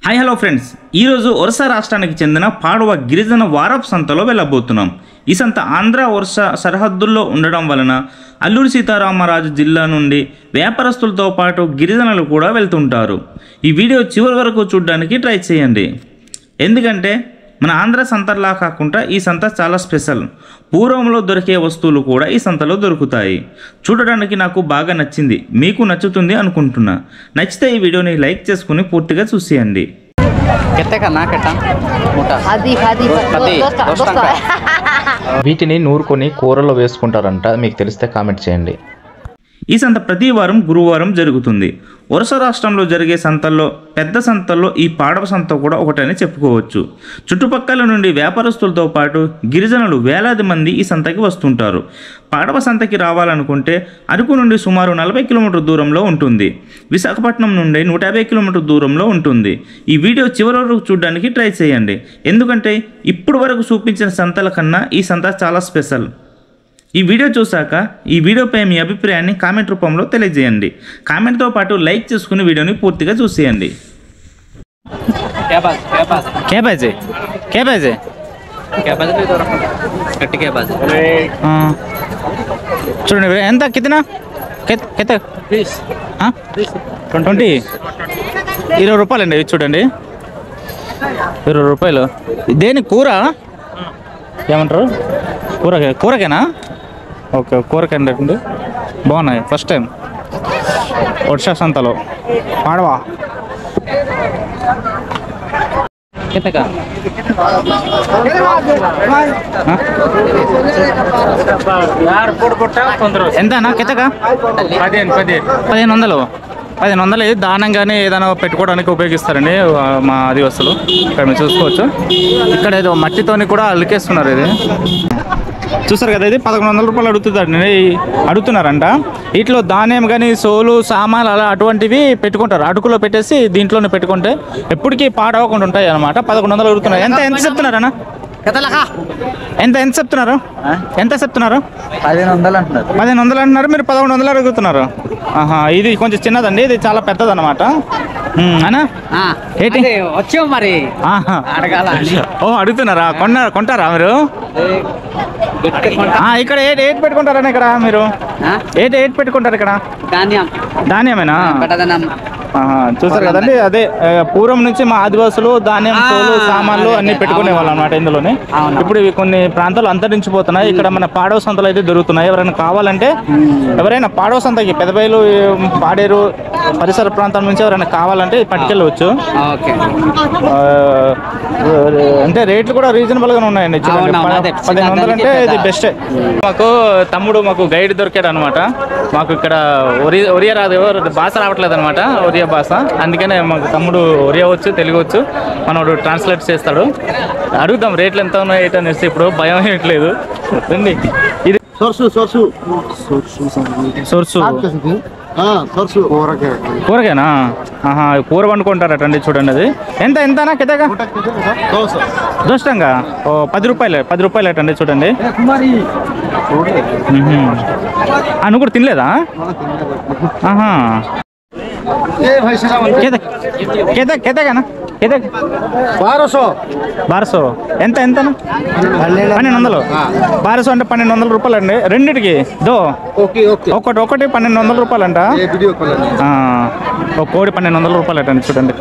Hi hello friends, ఈరోజు ఒరిస్సా రాష్ట్రానికి చెందిన పాడవ గిరిజన వారపు సంతలో వెళ్ళబోతున్నాం. ఈ సంత ఆంధ్ర ఒరిస్సా సరిహద్దుల్లో ఉండడం వలన అల్లూరి సీతారామరాజు జిల్లా నుండి వ్యాపారస్తులతో పాటు గిరిజనులు కూడా వెళ్తుంటారు. ఈ వీడియో చివరి వరకు చూడడానికి ట్రై చేయండి. ఎందుకంటే మన ఆంధ్ర సంతలా కాకుండా ఈ సంత చాలా స్పెషల్. పూర్వంలో దొరికే వస్తువులు కూడా ఈ సంతలో దొరుకుతాయి. చూడడానికి నాకు బాగా నచ్చింది, మీకు నచ్చుతుంది అనుకుంటున్నా. నచ్చితే ఈ వీడియోని లైక్ చేసుకుని పూర్తిగా చూసేయండి. వీటిని నూరుకొని కూరలో వేసుకుంటారంట. మీకు తెలిస్తే కామెంట్ చేయండి. ఈ సంత ప్రతి వారం గురువారం జరుగుతుంది. ఒరిస్సా రాష్ట్రంలో జరిగే సంతల్లో పెద్ద సంతల్లో ఈ పాడవ సంత కూడా ఒకటని చెప్పుకోవచ్చు. చుట్టుపక్కల నుండి వ్యాపారస్తులతో పాటు గిరిజనులు వేలాది మంది ఈ సంతకి వస్తుంటారు. పాడవ సంతకి రావాలనుకుంటే అరకు నుండి సుమారు 40 కిలోమీటర్ దూరంలో ఉంటుంది. విశాఖపట్నం నుండి 150 కిలోమీటర్ దూరంలో ఉంటుంది. ఈ వీడియో చివరి వరకు చూడడానికి ట్రై చేయండి. ఎందుకంటే ఇప్పుడు వరకు చూపించిన సంతల కన్నా ఈ సంత చాలా స్పెషల్. ఈ వీడియో చూసాక ఈ వీడియోపై మీ అభిప్రాయాన్ని కామెంట్ రూపంలో తెలియజేయండి. కామెంట్తో పాటు లైక్ చేసుకుని వీడియోని పూర్తిగా చూసేయండి. చూడండి ఎంత కితనా 20 20 రూపాయలండి. ఇది చూడండి 20 రూపాయలు. దేని కూర ఏమంటారు? కూరకేనా? ఓకే, కూరకండి. బాగున్నాయి. ఫస్ట్ టైం ఒడిశా సంతలో పాడవా. ఎంతనా కితక? 1500. ఇది దానం కానీ ఏదైనా పెట్టుకోవడానికి ఉపయోగిస్తారండి మా ఆదివాసులు. ఇక్కడ మీరు చూసుకోవచ్చు. ఇక్కడ ఏదో మట్టితోని కూడా అలికేస్తున్నారు. ఇది చూసారు కదా, ఇది 1100 రూపాయలు అడుగుతున్నారంట. వీటిలో ధాన్యం కానీ సోలు సామాన్లు అలా అటువంటివి పెట్టుకుంటారు. అటుకులో పెట్టేసి దీంట్లోనే పెట్టుకుంటే ఎప్పటికీ పాడవకుండా ఉంటాయి అనమాట. 1100 అడుగుతున్నారు. ఎంత చెప్తున్నారన్నా? ఎంత చెప్తున్నారు? 1500 అంటున్నారు. మీరు 1100 అడుగుతున్నారు. ఇది కొంచెం చిన్నదండి, ఇది చాలా పెద్దది అనమాట. వచ్చాం మరి అడుగుతున్నారా? కొంటారా మీరు? ఇక్కడ ఏటి పెట్టుకుంటారని ఇక్కడ మీరు ఏటి పెట్టుకుంటారు ఇక్కడ? ధాన్యమేనా? చూసారు కదండి, అదే పూర్వం నుంచి మా ఆదివాసులు ధాన్యం తోలు సామాన్లు అన్ని పెట్టుకునే వాళ్ళు అనమాట ఇందులోనే. ఇప్పుడు ఇవి కొన్ని ప్రాంతాలు అంతరించిపోతున్నాయి. ఇక్కడ మన పాడవ సంతలు అయితే దొరుకుతున్నాయి. ఎవరైనా కావాలంటే ఎవరైనా పాడవ సంతకి పెదబయలు పాడేరు పరిసర ప్రాంతాల నుంచి ఎవరైనా కావాలంటే పట్టుకెళ్ళవచ్చు. అంటే రేట్లు కూడా రీజనబుల్ గానే ఉన్నాయండి. 1500 అంటే ఇది బెస్ట్. మాకు గైడ్ దొరికాడు అనమాట. మాకు ఇక్కడ ఒరియా రాదు, భాష రావట్లేదు అనమాట, ఒరియా భాష. అందుకనే మాకు తమ్ముడు ఒరియా వచ్చు, తెలుగు వచ్చు. మనోడు ట్రాన్స్లేట్ చేస్తాడు. అడుగుదాం రేట్లు ఎంత ఉన్నాయి ఏంటనేసి. ఇప్పుడు భయం ఏట్లేదు రండి. ఇది కూరకేనా? కూర వండుకుంటారటండి. చూడండి అది ఎంతనా కితగా? దోష్టంగా 10 రూపాయలు అటండి. చూడండి. నువ్వు కూడా తినలేదా? కేతగానా? 1200. ఎంత? 1200. 1200 అంటే 1200 రూపాయలు అండి రెండింటికి. ఒకటి 1200 రూపాయలు అంట. ఒక కోడి 1200 రూపాయలు అండి. చూడండి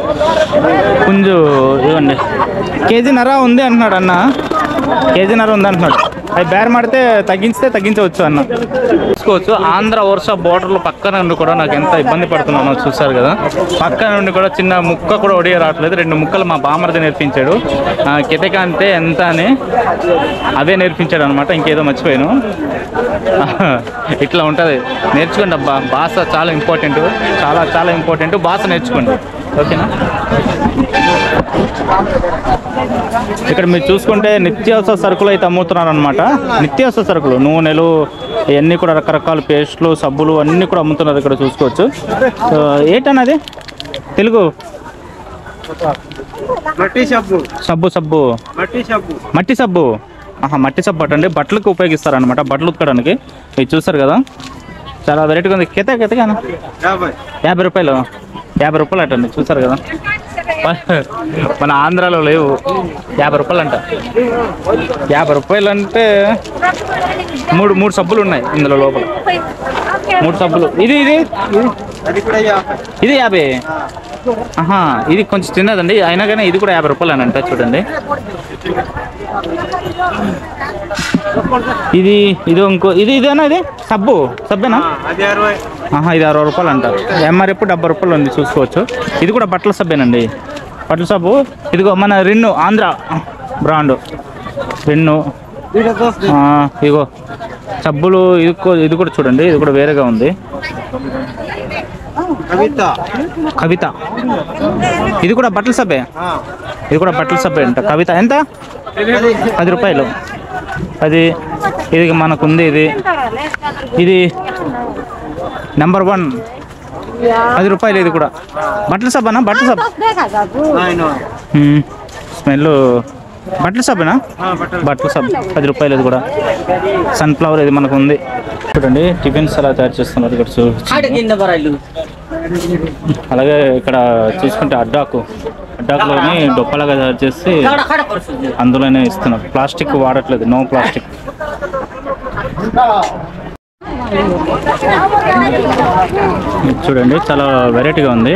పుంజు ఇవ్వండి. కేజీన్నర ఉంది అంటున్నాడు అన్న. కేజీన్నర ఉంది అంటున్నాడు. అవి బేరమాడితే తగ్గించవచ్చు అన్న. చూసుకోవచ్చు ఆంధ్ర ఒరిస్సా బోర్డర్లు పక్కన నుండి కూడా నాకు ఎంత ఇబ్బంది పడుతున్నానో చూసారు కదా. పక్కన నుండి కూడా చిన్న ముక్క కూడా ఒడియ రావట్లేదు. 2 ముక్కలు మా బామర్ది నేర్పించాడు. కితక అంటే ఎంత అని అవే నేర్పించాడు అనమాట. ఇంకేదో మర్చిపోయాను. ఇట్లా ఉంటుంది. నేర్చుకోండి అబ్బా, భాష చాలా ఇంపార్టెంట్. చాలా ఇంపార్టెంట్. భాష నేర్చుకోండి, ఓకేనా? ఇక్కడ మీరు చూసుకుంటే నిత్యావసర సరుకులు అయితే అమ్ముతున్నారు అనమాట. నిత్యావసర సరుకులు, నూనెలు ఇవన్నీ కూడా రకరకాల పేస్టులు, సబ్బులు అన్నీ కూడా అమ్ముతున్నారు. ఇక్కడ చూసుకోవచ్చు. ఏంటన్నది తెలుగు? మట్టి సబ్బు. మట్టి సబ్బు అటండి. బట్టలకు ఉపయోగిస్తారనమాట, బట్టలు ఉతకడానికి. ఇది చూస్తారు కదా, చాలా వెరైటీగా ఉంది. కితగానా? 50 రూపాయలు. 50 రూపాయలు అటండి. చూసారు కదా. మన ఆంధ్రాలో లేవు. 50 రూపాయలు అంట. 50 రూపాయలు అంటే మూడు సబ్బులు ఉన్నాయి ఇందులో లోపల. 3 సబ్బులు. ఇది 50. ఆహా, ఇది కొంచెం చిన్నదండి, అయినా కానీ ఇది కూడా 50 రూపాయలు అని అంట. చూడండి, ఇది ఇదేనా? ఇది సబ్బేనా? ఆహా, ఇది 60 రూపాయలు అంట. ఎంఆర్ఎఫ్ 70 రూపాయలు ఉంది, చూసుకోవచ్చు. ఇది కూడా బట్టల సబ్బేనండి, బట్టల సబ్బు. ఇదిగో మన రిన్ను, ఆంధ్ర బ్రాండ్ రిన్ను. ఇదిగో సబ్బులు. ఇది కూడా చూడండి, ఇది కూడా వేరేగా ఉంది. కవిత. ఇది కూడా బట్టల సబ్బే. ఇది కూడా బట్టల సబ్బే అంట. కవిత ఎంత? 10 రూపాయలు. ఇది మనకుంది. ఇది నెంబర్ 1 10 రూపాయలు. ఇది కూడా బట్టల సబ్బనా? బట్టల సబ్బు స్మెల్. బట్టల సబ్బేనా? బట్టల సబ్బు 10 రూపాయలు. ఇది కూడా సన్ఫ్లవర్. ఇది మనకు ఉంది. చూడండి, టిఫిన్స్ ఎలా తయారు చేస్తున్నారు ఇక్కడ. అలాగే ఇక్కడ చూసుకుంటే అడ్డాకులోని డొప్పలాగా తయారు చేసి అందులోనే ఇస్తున్నారు. ప్లాస్టిక్ వాడట్లేదు, నో ప్లాస్టిక్. చూడండి, చాలా వెరైటీగా ఉంది.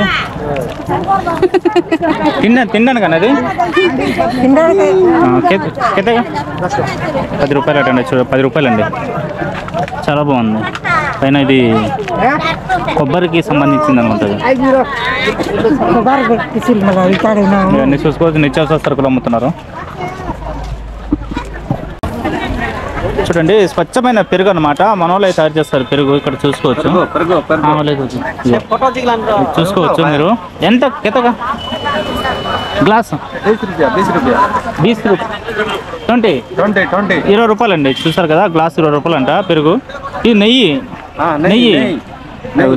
తిన్నాను కానీ అది 10 రూపాయలు అటండి. 10 రూపాయలు అండి, చాలా బాగుంది. పైన ఇది కొబ్బరికి సంబంధించింది అనమాట. ఇవన్నీ చూసుకోవచ్చు. నిత్యావసర సరుకులు అమ్ముతున్నారు. చూడండి, స్వచ్ఛమైన పెరుగు అనమాట. మనోళ్ళు తయారు చేస్తారు పెరుగు. ఇక్కడ చూసుకోవచ్చు. చూసుకోవచ్చు మీరు. ఎంత కెతగా గ్లాస్? 20 రూపాయలు అండి. చూసారు కదా, గ్లాస్ 20 రూపాయలు అంట పెరుగు. ఇది నెయ్యి.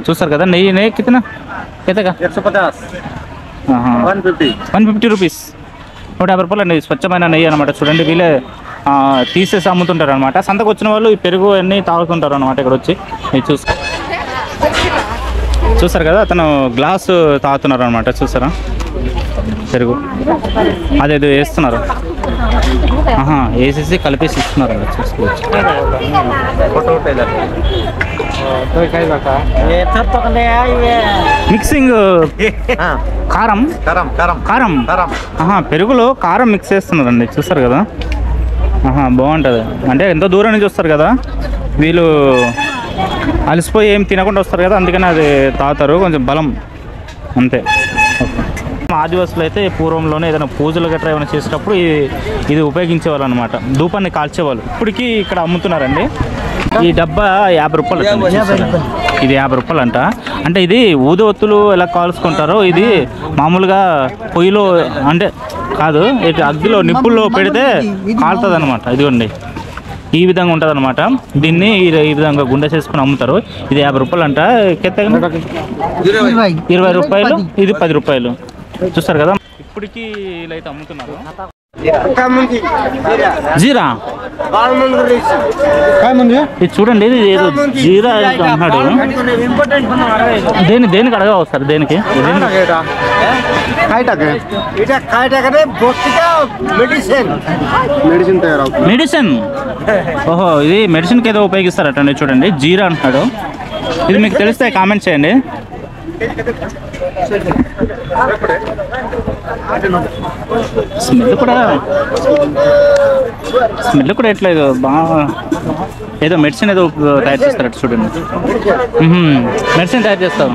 చూసారు కదా, నెయ్యి కితనా కెతగా? 150 రూపీస్. 150 రూపాయలు అండి. స్వచ్ఛమైన నెయ్యి అనమాట. చూడండి, వీళ్ళే తీసేసి అమ్ముతుంటారు అనమాట. సంతకు వచ్చిన వాళ్ళు ఈ పెరుగు అన్నీ తాగుతుంటారు అనమాట. ఇక్కడ వచ్చి చూసారు కదా, అతను గ్లాసు తాగుతున్నారు అనమాట. చూసారా పెరుగు? అదేదో వేస్తున్నారు. వేసేసి కలిపేసి ఇస్తున్నారు అలా. చూసుకోవచ్చు. మిక్సింగ్ కారం. పెరుగులో కారం మిక్స్ చేస్తున్నారండి. చూస్తారు కదా, బాగుంటుంది. అంటే ఎంతో దూరం నుంచి వస్తారు కదా వీళ్ళు, అలసిపోయి ఏం తినకుండా వస్తారు కదా, అందుకని అది తాగుతారు. కొంచెం బలం అంతే. ఆదివాసులు అయితే పూర్వంలోనే ఏదైనా పూజలు గట్రా ఏమైనా చేసేటప్పుడు ఇది ఉపయోగించేవాళ్ళు అనమాట. ధూపాన్ని కాల్చేవాళ్ళు. ఇప్పటికీ ఇక్కడ అమ్ముతున్నారండి. ఈ డబ్బా 50 రూపాయలు. ఇది 50 రూపాయలు అంట. అంటే ఇది ఊదొత్తులు ఎలా కాల్చుకుంటారో ఇది మామూలుగా పొయ్యిలో అంటే కాదు, ఇటు అగ్గిలో నిప్పుల్లో పెడితే కాలుతుంది అనమాట. ఇదిగోండి, ఈ విధంగా ఉంటుంది అనమాట. దీన్ని ఈ విధంగా గుండె చేసుకుని అమ్ముతారు. ఇది 50 రూపాయలు అంట. 20 రూపాయలు. ఇది 10 రూపాయలు. చూస్తారు కదా, ఇప్పటికీ ఇలా అయితే అమ్ముతున్నారు. జీరా ఇది చూడండి, ఇది ఏదో జీరా అన్నాడు. దేనికి అడగవు సార్? దేనికి? మెడిసిన్. ఓహో, ఇది మెడిసిన్కి ఏదో ఉపయోగిస్తారటండి. చూడండి, జీరా అంటున్నాడు. ఇది మీకు తెలిస్తే కామెంట్ చేయండి. స్మెల్ కూడా ఎట్లేదు, బాగా ఏదో మెడిసిన్ ఏదో తయారు చేస్తారట. చూడండి, మెడిసిన్ తయారు చేస్తాం.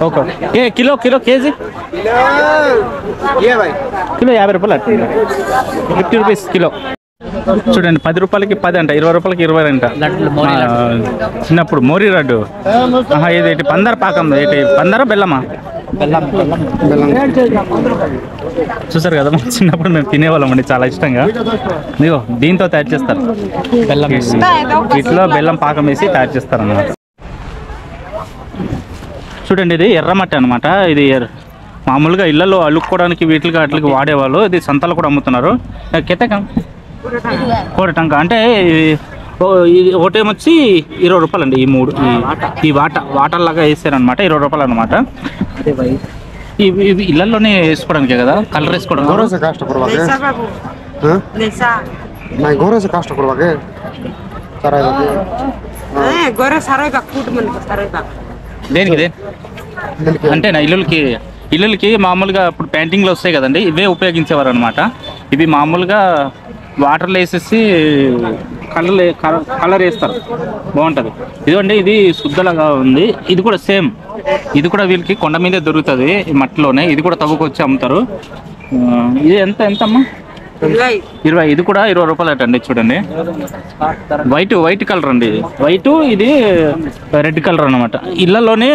Okay, kilo KG? కిలో 50 రూపాయలు అట్లా. 50 రూపీస్ కిలో. చూడండి, 10 రూపాయలకి 10 అంట, 20 రూపాయలకి 20 అంట. చిన్నప్పుడు మోరీ లడ్డు. ఇది పందర పాకం. పందర బెల్లమా? చూసారు కదా, చిన్నప్పుడు మేము తినేవాళ్ళం అండి చాలా ఇష్టంగా. ఇదిగో దీంతో తయారు చేస్తారు, బెల్లం వేసి. వీటిలో బెల్లం పాకం వేసి తయారు చేస్తారు అన్నమాట. చూడండి, ఇది ఎర్రమట్టి అనమాట. ఇది మామూలుగా ఇళ్లలో అల్లుకోవడానికి వీటికి అట్లకి వాడేవాళ్ళు. ఇది సంతలో కూడా అమ్ముతున్నారు. కెతకం కోడటంక అంటే ఇది ఒకటేమొచ్చి 20 రూపాయలు అండి. ఈ 3 ఈ వాటర్ లాగా వేసారనమాట. 20 రూపాయలు అనమాట. ఇవి ఇళ్లలోనే వేసుకోవడానికే కదా, కలర్ వేసుకోవడం. घरों से कास्ट करवाके Lesa babu. हाँ Lesa. नहीं घरों से कास्ट करवाके सारा Gore sarai bak food man sarai bak. దేనికి అంటే నా ఇల్లులకి మామూలుగా ఇప్పుడు పెయింటింగ్లు వస్తాయి కదండి, ఇవే ఉపయోగించేవారు అనమాట. ఇవి మామూలుగా వాటర్లో వేసేసి కలర్ వేస్తారు, బాగుంటుంది. ఇదిగోండి ఇది శుద్ధలాగా ఉంది. ఇది కూడా సేమ్, ఇది కూడా వీళ్ళకి కొండ మీదే దొరుకుతుంది ఈ మట్టిలోనే. ఇది కూడా తవ్వుకొచ్చి అమ్ముతారు. ఇది ఎంతమ్మా? 20. ఇది కూడా 20 రూపాయలు అండి. చూడండి వైట్ కలర్ అండి. వైట్ ఇది రెడ్ కలర్ అనమాట. ఇళ్లలోనే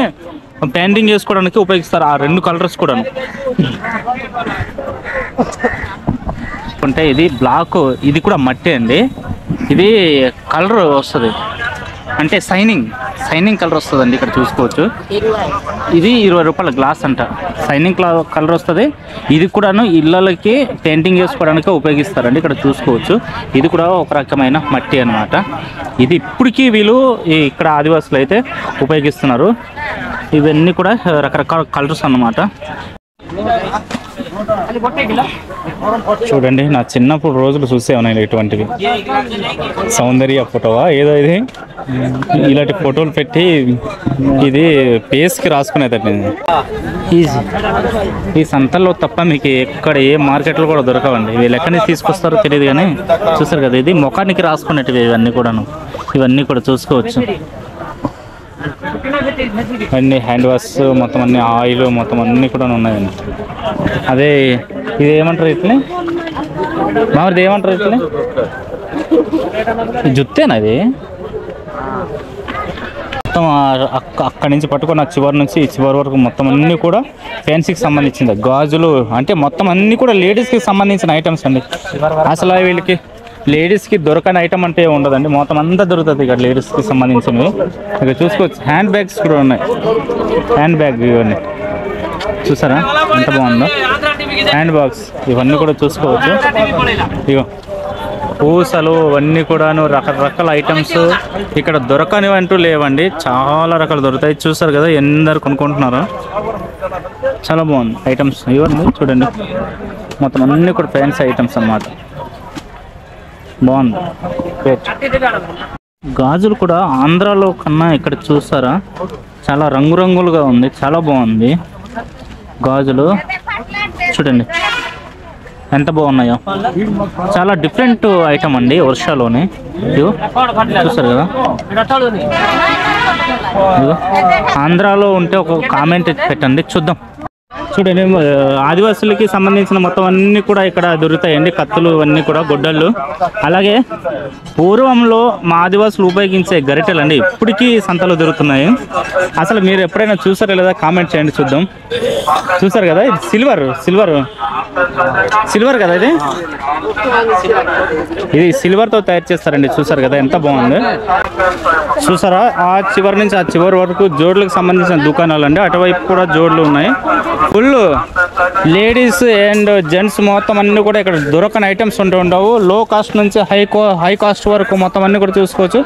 పెయింటింగ్ చేసుకోవడానికి ఉపయోగిస్తారు ఆ 2 కలర్స్ కూడా. అంటే ఇది బ్లాక్, ఇది కూడా మట్టి అండి. ఇది కలర్ వస్తుంది అంటే సైనింగ్ కలర్ వస్తుంది అండి. ఇక్కడ చూసుకోవచ్చు ఇది 20 రూపాయల గ్లాస్ అంట. సైనింగ్ కలర్ వస్తుంది. ఇది కూడాను ఇళ్ళకి పెయింటింగ్ చేసుకోవడానికి ఉపయోగిస్తారండి. ఇక్కడ చూసుకోవచ్చు ఇది కూడా ఒక రకమైన మట్టి అన్నమాట. ఇది ఇప్పటికీ వీళ్ళు ఇక్కడ ఆదివాసులు అయితే ఉపయోగిస్తున్నారు. ఇవన్నీ కూడా రకరకాల కలర్స్ అన్నమాట. చూడండి నా చిన్నప్పుడు రోజులు చూసే ఉన్నాయి ఇటువంటివి. సౌందర్య ఫోటోవా ఏదో ఇది, ఇలాంటి ఫోటోలు పెట్టి ఇది ఫేస్కి రాసుకునేదండి. ఈజీ ఈ సంతల్లో తప్ప మీకు ఎక్కడ ఏ మార్కెట్లో కూడా దొరకవండి. వీళ్ళు ఎక్కడి నుంచి తీసుకొస్తారో తెలియదు కానీ చూస్తారు కదా, ఇది ముఖానికి రాసుకునేటివి ఇవన్నీ కూడా చూసుకోవచ్చు. అన్ని హ్యాండ్ వాష్ మొత్తం, అన్ని ఆయిల్ మొత్తం అన్నీ కూడా ఉన్నాయండి. అదే ఇది ఏమంటారు ఇట్లే మామూలు ఏమంటారు ఇట్లే జుత్తేనా అది? మొత్తం అక్కడి నుంచి పట్టుకొని ఆ చివరి నుంచి ఈ చివరి వరకు మొత్తం అన్నీ కూడా ఫ్యాన్సీకి సంబంధించింది. గాజులు అంటే మొత్తం అన్నీ కూడా లేడీస్కి సంబంధించిన ఐటమ్స్ అండి. అసలు వీళ్ళకి లేడీస్కి దొరకని ఐటమ్ అంటే ఉండదండి, మొత్తం అంతా దొరుకుతుంది ఇక్కడ లేడీస్కి సంబంధించినవి. ఇక్కడ చూసుకోవచ్చు హ్యాండ్ బ్యాగ్స్ కూడా ఉన్నాయి. హ్యాండ్ బ్యాగ్ ఇవన్నీ చూసారా ఎంత బాగుందో. హ్యాండ్ బ్యాగ్స్ ఇవన్నీ కూడా చూసుకోవచ్చు. ఇగో పూసలు ఇవన్నీ కూడాను రకరకాల ఐటమ్స్. ఇక్కడ దొరకనివి అంటూ లేవండి, చాలా రకాలు దొరుకుతాయి. చూసారు కదా ఎందరు కొనుక్కుంటున్నారు. చాలా బాగుంది ఐటమ్స్. ఇవన్నీ చూడండి మొత్తం అన్నీ కూడా ఫ్యాన్సీ ఐటమ్స్ అన్నమాట. బాగుంది. గాజులు కూడా ఆంధ్రాలో కన్నా ఇక్కడ చూసారా చాలా రంగురంగులుగా ఉంది, చాలా బాగుంది. గాజులు చూడండి ఎంత బాగున్నాయో, చాలా డిఫరెంట్ ఐటమ్ అండి. వర్షాలోనే చూసారు కదా. ఆంధ్రాలో ఉంటే ఒక కామెంట్ పెట్టండి చూద్దాం. చూడండి ఆదివాసులకి సంబంధించిన మొత్తం అన్నీ కూడా ఇక్కడ దొరుకుతాయండి. కత్తులు ఇవన్నీ కూడా, గొడ్డళ్ళు. అలాగే పూర్వంలో మా ఆదివాసులు ఉపయోగించే గరిటెలు అండి ఇప్పటికీ సంతలో దొరుకుతున్నాయి. అసలు మీరు ఎప్పుడైనా చూసారా లేదా కామెంట్ చేయండి చూద్దాం. చూసారు కదా ఇది సిల్వర్ కదా, ఇది సిల్వర్తో తయారు చేస్తారండి. చూసారు కదా ఎంత బాగుంది. చూసారా ఆ చివరి నుంచి ఆ చివరి వరకు జోడ్లకు సంబంధించిన దుకాణాలు అండి. అటువైపు కూడా జోడ్లు ఉన్నాయి. ఫుల్ లేడీస్ అండ్ జెంట్స్ మొత్తం అన్నీ కూడా ఇక్కడ దొరకని ఐటమ్స్ ఉండవు. లో కాస్ట్ నుంచి హై కాస్ట్ వరకు మొత్తం అన్నీ కూడా చూసుకోవచ్చు.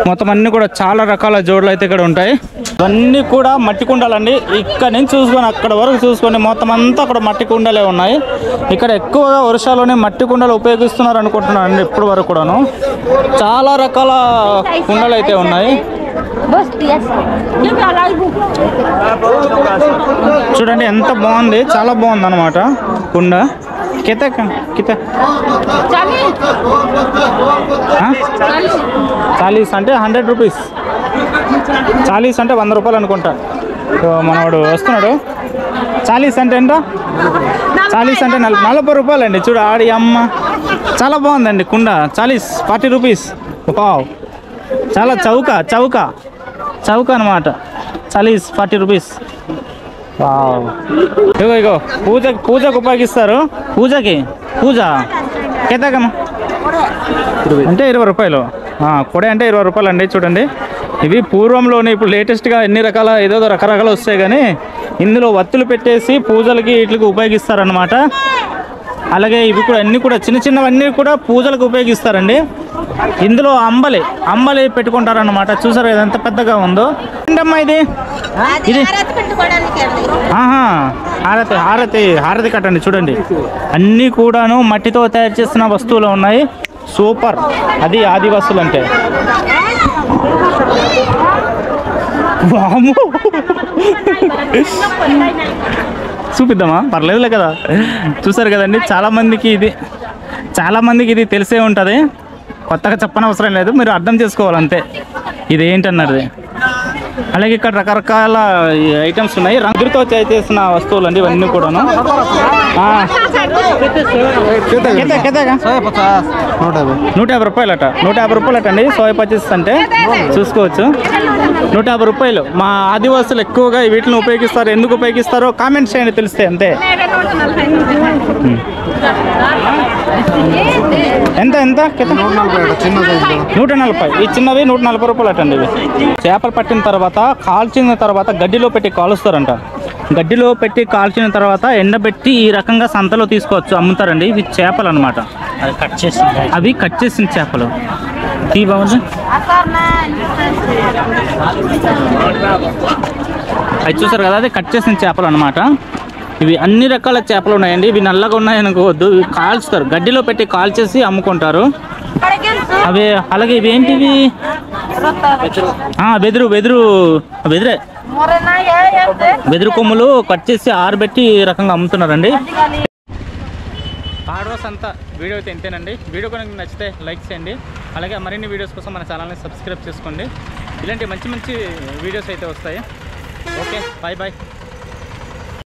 మొత్తం అన్నీ కూడా చాలా రకాల జోడ్లు అయితే ఇక్కడ ఉంటాయి. ఇవన్నీ కూడా మట్టి కుండాలండి. ఇక్కడ నుంచి చూసుకొని అక్కడ వరకు చూసుకొని మొత్తం అంతా కూడా మట్టి కుండలే ఉన్నాయి. ఇక్కడ ఎక్కువగా వర్షాలోనే మట్టి కుండలు ఉపయోగిస్తున్నారు అనుకుంటున్నాను అండి. ఇప్పుడు వరకు కూడాను చాలా రకాల కుండలు అయితే ఉన్నాయి. చూడండి ఎంత బాగుంది, చాలా బాగుంది అనమాట కుండ. చాలీస్ అంటే 100 రూపీస్. చాలీస్ అంటే 100 రూపాయలు అనుకుంటా. మనవాడు వస్తున్నాడు. చాలీస్ అంటే ఎంత? చాలీస్ అంటే 40 రూపాయలు అండి. చూడు ఆడి అమ్మ చాలా బాగుందండి కుండ. చాలీస్ 40 రూపీస్. చాలా చౌక అనమాట. చాలీస్ 40 రూపీస్. ఇగో పూజకు ఉపయోగిస్తారు. పూజ కేతాకమ్మా అంటే 20 రూపాయలు. కొడే అంటే 20 రూపాయలు అండి. చూడండి ఇవి పూర్వంలోనే, ఇప్పుడు లేటెస్ట్గా ఎన్ని రకాల ఏదో రకరకాలు వస్తాయి కానీ ఇందులో వత్తులు పెట్టేసి పూజలకి వీటికి ఉపయోగిస్తారనమాట. అలాగే ఇవి కూడా అన్నీ కూడా చిన్నవన్నీ కూడా పూజలకు ఉపయోగిస్తారండి. ఇందులో అంబలి పెట్టుకుంటారన్నమాట. చూసారు ఎంత పెద్దగా ఉందో. ఏంటమ్మా ఇది? హారతి హారతి హారతి కట్టండి చూడండి, అన్నీ కూడాను మట్టితో తయారు చేసిన వస్తువులు ఉన్నాయి. సూపర్, అది ఆదివాసులు అంటే. వాము చూపిద్దామా, పర్లేదులే కదా. చూసారు కదండి, చాలా మందికి ఇది తెలిసే ఉంటుంది, కొత్తగా చెప్పనవసరం లేదు, మీరు అర్థం చేసుకోవాలంతే ఇది ఏంటన్నది. అలాగే ఇక్కడ రకరకాల ఐటమ్స్ ఉన్నాయి, రంగులతో చేసిన వస్తువులు అండి ఇవన్నీ కూడాను. 150 రూపాయలట, 150 రూపాయలట అండి. సోయా పచ్చీస్ అంటే చూసుకోవచ్చు, 150 రూపాయలు. మా ఆదివాసులు ఎక్కువగా వీటిని ఉపయోగిస్తారు, ఎందుకు ఉపయోగిస్తారో కామెంట్స్ చేయండి తెలిస్తే అంతే. ఎంత ఎంత 140, ఈ చిన్నవి 140 రూపాయలు అటండి. ఇవి చేపలు పట్టిన తర్వాత కాల్చిన తర్వాత గడ్డిలో పెట్టి కాలుస్తారంట. గడ్డిలో పెట్టి కాల్చిన తర్వాత ఎండబెట్టి ఈ రకంగా సంతలో తీసుకోవచ్చు, అమ్ముతారండి. ఇవి చేపలు అనమాట, అవి కట్ చేసిన చేపలు. ఈ బాగుంది, అది చూసారు కదా, అది కట్ చేసిన చేపలు అనమాట. ఇవి అన్ని రకాల చేపలు ఉన్నాయండి. ఇవి నల్లగా ఉన్నాయనుకోవద్దు, ఇవి కాల్చుతారు, గడ్డిలో పెట్టి కాల్చేసి అమ్ముకుంటారు అవి. అలాగే ఇవి ఏంటివి, వెదురు కొమ్ములు కట్ చేసి ఆరబెట్టి ఈ రకంగా అమ్ముతున్నారండి. పాడవ సంత వీడియో అయితే ఇంతేనండి. వీడియో కనుక నచ్చితే లైక్ చేయండి, అలాగే మరిన్ని వీడియోస్ కోసం మన ఛానల్ని సబ్స్క్రైబ్ చేసుకోండి. ఇలాంటి మంచి మంచి వీడియోస్ అయితే వస్తాయి. Okay, bye bye.